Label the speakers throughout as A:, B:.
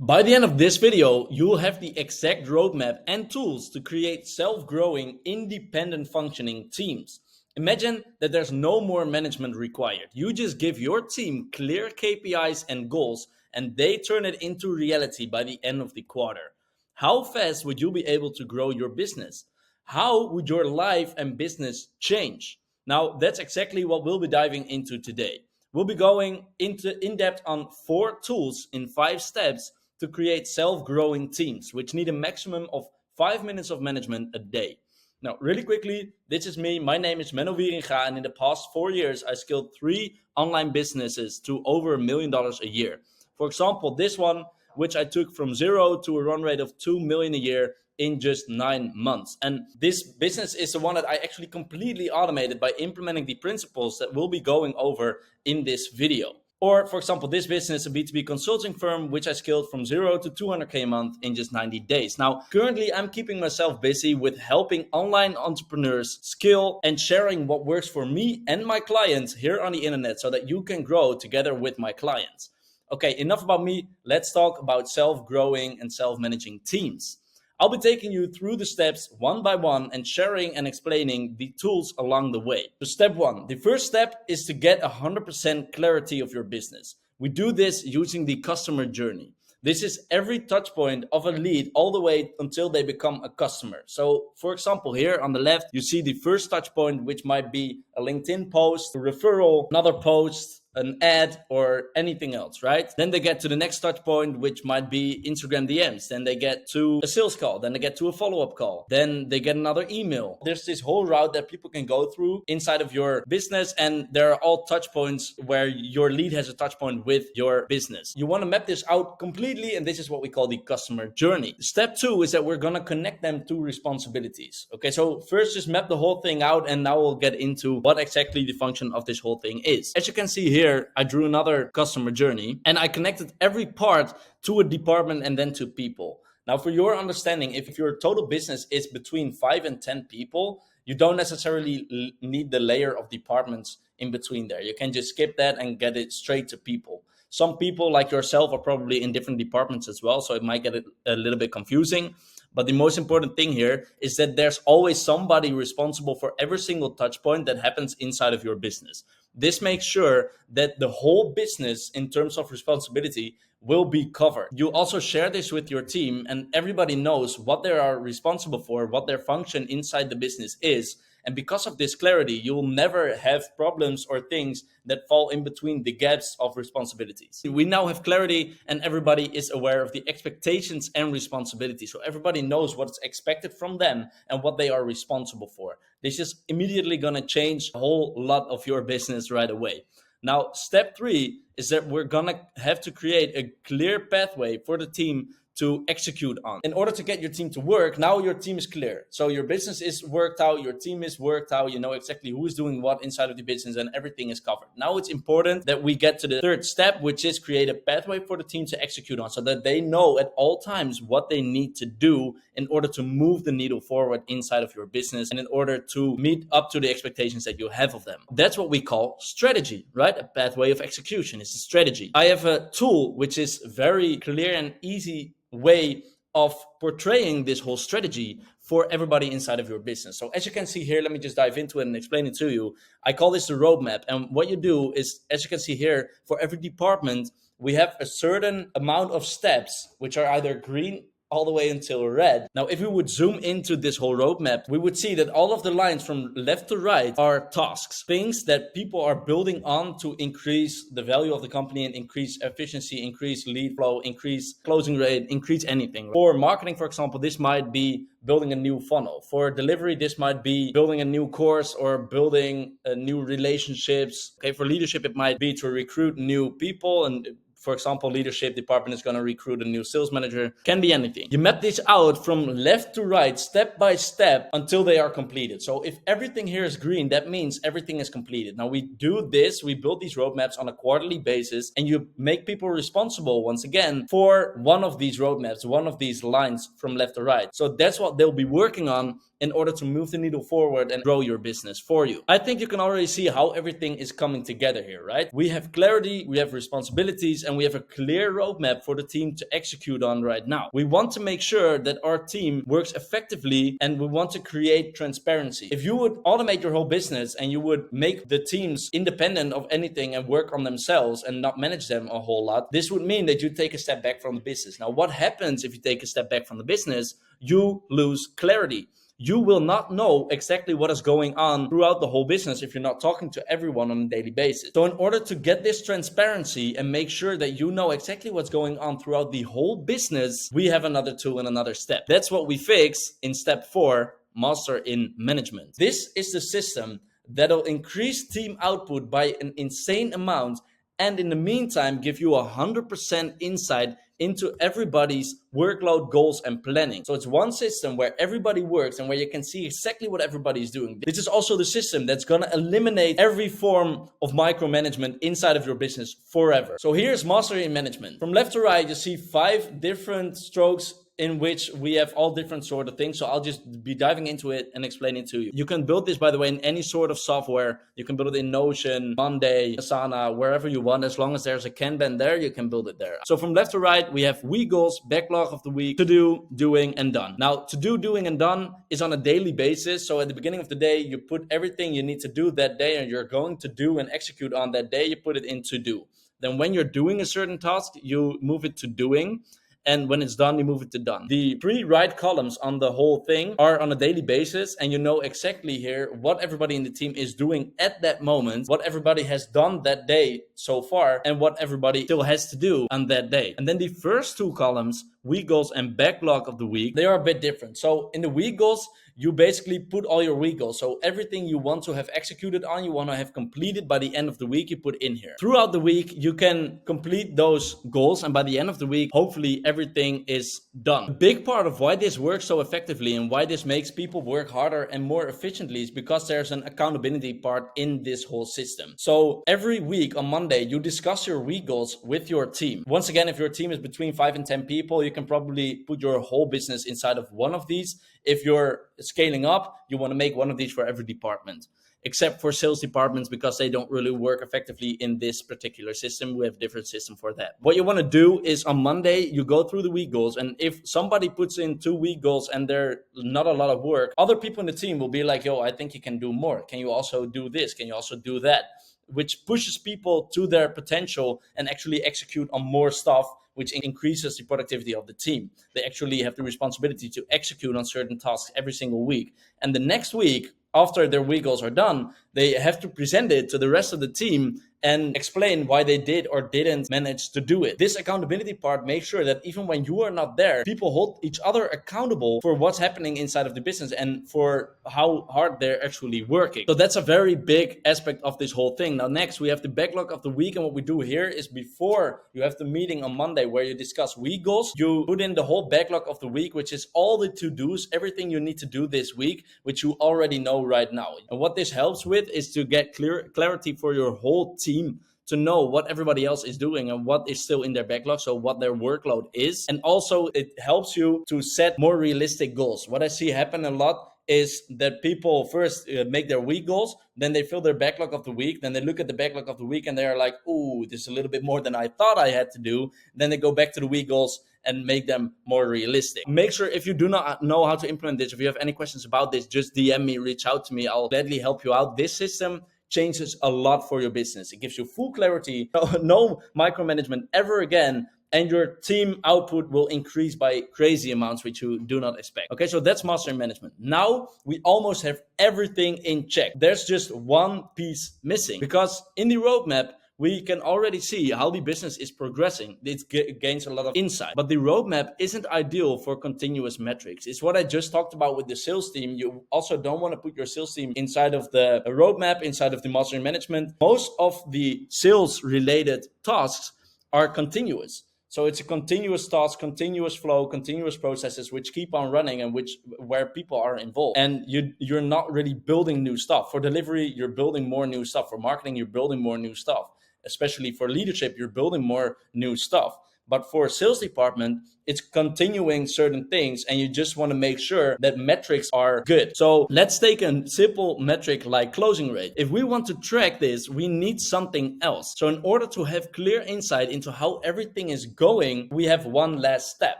A: By the end of this video, you'll have the exact roadmap and tools to create self-growing, independent functioning teams. Imagine that there's no more management required. You just give your team clear KPIs and goals, and they turn it into reality by the end of the quarter. How fast would you be able to grow your business? How would your life and business change? Now, that's exactly what we'll be diving into today. We'll be going into in depth on 4 tools in 5 steps to create self-growing teams, which need a maximum of 5 minutes of management a day. Now, really quickly, this is me. My name is Menno Wieringa, and in the past 4 years, I scaled 3 online businesses to over $1 million a year. For example, this one, which I took from zero to a run rate of 2 million a year in just 9 months. And this business is the one that I actually completely automated by implementing the principles that we'll be going over in this video. Or, for example, this business, a B2B consulting firm, which I scaled from 0 to 200K a month in just 90 days. Now, currently, I'm keeping myself busy with helping online entrepreneurs scale and sharing what works for me and my clients here on the internet so that you can grow together with my clients. Okay, enough about me. Let's talk about self-growing and self-managing teams. I'll be taking you through the steps one by one and sharing and explaining the tools along the way. So step 1, the first step is to get 100% clarity of your business. We do this using the customer journey. This is every touch point of a lead all the way until they become a customer. So for example, here on the left, you see the first touch point, which might be a LinkedIn post, a referral, another post, an ad, or anything else, right? Then they get to the next touch point, which might be Instagram DMs. Then they get to a sales call. Then they get to a follow-up call. Then they get another email. There's this whole route that people can go through inside of your business, and there are all touch points where your lead has a touch point with your business. You want to map this out completely, and this is what we call the customer journey. Step 2 is that we're going to connect them to responsibilities. Okay, so first just map the whole thing out, and now we'll get into what exactly the function of this whole thing is. As you can see here, I drew another customer journey and I connected every part to a department and then to people. Now, for your understanding, if your total business is between 5 and 10 people, you don't necessarily need the layer of departments in between there. You can just skip that and get it straight to people. Some people like yourself are probably in different departments as well, so it might get a little bit confusing. But the most important thing here is that there's always somebody responsible for every single touch point that happens inside of your business. This makes sure that the whole business in terms of responsibility will be covered. You also share this with your team and everybody knows what they are responsible for, what their function inside the business is. And because of this clarity, you will never have problems or things that fall in between the gaps of responsibilities. We now have clarity and everybody is aware of the expectations and responsibilities. So everybody knows what's expected from them and what they are responsible for. This is immediately going to change a whole lot of your business right away. Now, step 3 is that we're going to have to create a clear pathway for the team to execute on. In order to get your team to work, now your team is clear. So your business is worked out, your team is worked out, you know exactly who is doing what inside of the business and everything is covered. Now it's important that we get to the third step, which is create a pathway for the team to execute on so that they know at all times what they need to do in order to move the needle forward inside of your business and in order to meet up to the expectations that you have of them. That's what we call strategy, right? A pathway of execution is a strategy. I have a tool which is very clear and easy way of portraying this whole strategy for everybody inside of your business. So as you can see here, let me just dive into it and explain it to you. I call this the roadmap. And what you do is, as you can see here, for every department, we have a certain amount of steps, which are either green all the way until red. Now, if we would zoom into this whole roadmap, we would see that all of the lines from left to right are tasks, things that people are building on to increase the value of the company and increase efficiency, increase lead flow, increase closing rate, increase anything. For marketing, for example, this might be building a new funnel. For delivery, this might be building a new course or building new relationships. Okay, for leadership, it might be to recruit new people, and for example, leadership department is going to recruit a new sales manager. Can be anything. You map this out from left to right, step by step, until they are completed. So if everything here is green, that means everything is completed. Now we do this, we build these roadmaps on a quarterly basis, and you make people responsible, once again, for one of these roadmaps, one of these lines from left to right. So that's what they'll be working on in order to move the needle forward and grow your business for you. I think you can already see how everything is coming together here, right? We have clarity, we have responsibilities, and we have a clear roadmap for the team to execute on right now. We want to make sure that our team works effectively, and we want to create transparency. If you would automate your whole business and you would make the teams independent of anything and work on themselves and not manage them a whole lot, this would mean that you take a step back from the business. Now, what happens if you take a step back from the business? You lose clarity. You will not know exactly what is going on throughout the whole business if you're not talking to everyone on a daily basis. So in order to get this transparency and make sure that you know exactly what's going on throughout the whole business, we have another tool and another step. That's what we fix in step 4, Master in Management. This is the system that'll increase team output by an insane amount, and in the meantime give you 100% insight into everybody's workload, goals, and planning. So it's one system where everybody works and where you can see exactly what everybody's doing. This is also the system that's gonna eliminate every form of micromanagement inside of your business forever. So here's Mastery in Management. From left to right, you see 5 different strokes in which we have all different sort of things. So I'll just be diving into it and explain it to you. You can build this, by the way, in any sort of software. You can build it in Notion, Monday, Asana, wherever you want. As long as there's a Kanban there, you can build it there. So from left to right, we have week goals, backlog of the week, to do, doing, and done. Now, to do, doing, and done is on a daily basis. So at the beginning of the day, you put everything you need to do that day and you're going to do and execute on that day, you put it in to do. Then when you're doing a certain task, you move it to doing. And when it's done, you move it to done. The 3 right columns on the whole thing are on a daily basis, and you know exactly here what everybody in the team is doing at that moment, what everybody has done that day so far, and what everybody still has to do on that day. And then the first 2 columns, week goals and backlog of the week, they are a bit different. So in the week goals, you basically put all your week goals. So everything you want to have executed on, you want to have completed by the end of the week, you put in here. Throughout the week, you can complete those goals, and by the end of the week, hopefully everything is done. A big part of why this works so effectively and why this makes people work harder and more efficiently is because there's an accountability part in this whole system. So every week on Monday, you discuss your week goals with your team. Once again, if your team is between 5 and 10 people, you can probably put your whole business inside of one of these. If you're scaling up, you want to make one of these for every department, except for sales departments because they don't really work effectively in this particular system. We have a different system for that. What you want to do is on Monday, you go through the week goals. And if somebody puts in 2 week goals and they're not a lot of work, other people in the team will be like, yo, I think you can do more. Can you also do this? Can you also do that? Which pushes people to their potential and actually execute on more stuff, which increases the productivity of the team. They actually have the responsibility to execute on certain tasks every single week. And the next week, after their week goals are done, they have to present it to the rest of the team and explain why they did or didn't manage to do it. This accountability part makes sure that even when you are not there, people hold each other accountable for what's happening inside of the business and for how hard they're actually working. So that's a very big aspect of this whole thing. Now, next, we have the backlog of the week. And what we do here is before you have the meeting on Monday where you discuss week goals, you put in the whole backlog of the week, which is all the to-dos, everything you need to do this week, which you already know right now. And what this helps with is to get clarity for your whole team, to know what everybody else is doing and what is still in their backlog, so what their workload is. And also it helps you to set more realistic goals. What I see happen a lot is that people first make their week goals, then they fill their backlog of the week, then they look at the backlog of the week and they're like, ooh, this is a little bit more than I thought I had to do. Then they go back to the week goals and make them more realistic. Make sure, if you do not know how to implement this, if you have any questions about this, just DM me, reach out to me. I'll gladly help you out. This system changes a lot for your business. It gives you full clarity, no micromanagement ever again, and your team output will increase by crazy amounts, which you do not expect. Okay, so that's master management. Now we almost have everything in check. There's just one piece missing, because in the roadmap, we can already see how the business is progressing. It gains a lot of insight. But the roadmap isn't ideal for continuous metrics. It's what I just talked about with the sales team. You also don't want to put your sales team inside of the roadmap, inside of the mastery management. Most of the sales related tasks are continuous. So it's a continuous task, continuous flow, continuous processes which keep on running and where people are involved. And you're not really building new stuff. For delivery, you're building more new stuff. For marketing, you're building more new stuff. Especially for leadership, you're building more new stuff. But for a sales department, it's continuing certain things, and you just want to make sure that metrics are good. So let's take a simple metric like closing rate. If we want to track this, we need something else. So in order to have clear insight into how everything is going, we have one last step.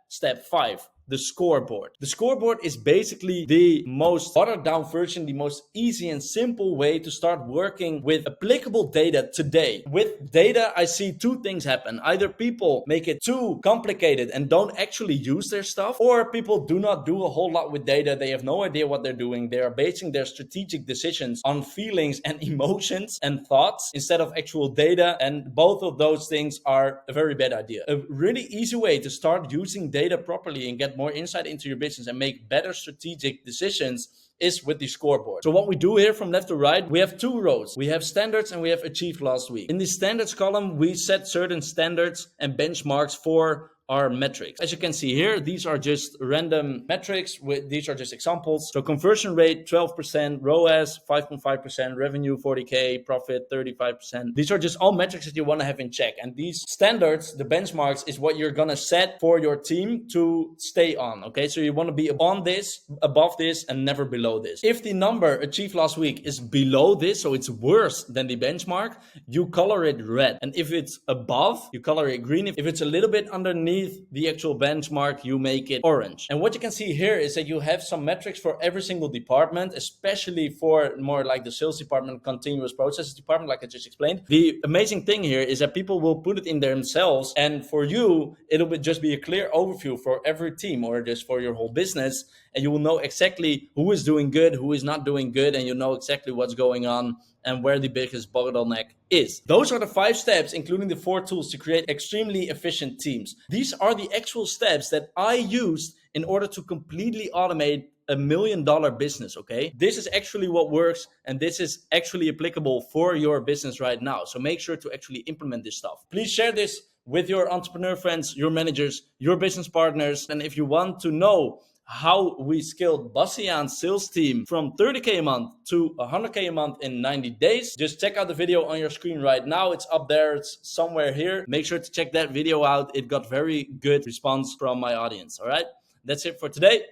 A: Step 5. The scoreboard. The scoreboard is basically the most watered down version, the most easy and simple way to start working with applicable data today. With data, I see two things happen. Either people make it too complicated and don't actually use their stuff, or people do not do a whole lot with data. They have no idea what they're doing. They are basing their strategic decisions on feelings and emotions and thoughts instead of actual data. And both of those things are a very bad idea. A really easy way to start using data properly and get more insight into your business and make better strategic decisions is with the scoreboard. So what we do here from left to right, we have two rows. We have standards and we have achieved last week. In the standards column, we set certain standards and benchmarks for our metrics. As you can see here, these are just random metrics. These are just examples. So conversion rate, 12%, ROAS, 5.5%, revenue, 40K, profit, 35%. These are just all metrics that you want to have in check. And these standards, the benchmarks, is what you're going to set for your team to stay on. Okay, so you want to be on this, above this, and never below this. If the number achieved last week is below this, so it's worse than the benchmark, you color it red. And if it's above, you color it green. If it's a little bit underneath the actual benchmark, you make it orange. And what you can see here is that you have some metrics for every single department, especially for more like the sales department, continuous processes department, like I just explained. The amazing thing here is that people will put it in themselves, and for you, it'll just be a clear overview for every team or just for your whole business, and you will know exactly who is doing good, who is not doing good, and you know exactly what's going on and where the biggest bottleneck is. Those are the 5 steps, including the 4 tools to create extremely efficient teams. These are the actual steps that I used in order to completely automate a $1 million business, okay? This is actually what works, and this is actually applicable for your business right now. So make sure to actually implement this stuff. Please share this with your entrepreneur friends, your managers, your business partners. And if you want to know how we scaled Bastiaan's sales team from 30K a month to 100K a month in 90 days, just check out the video on your screen right now. It's up there, it's somewhere here. Make sure to check that video out. It got very good response from my audience. All right, that's it for today.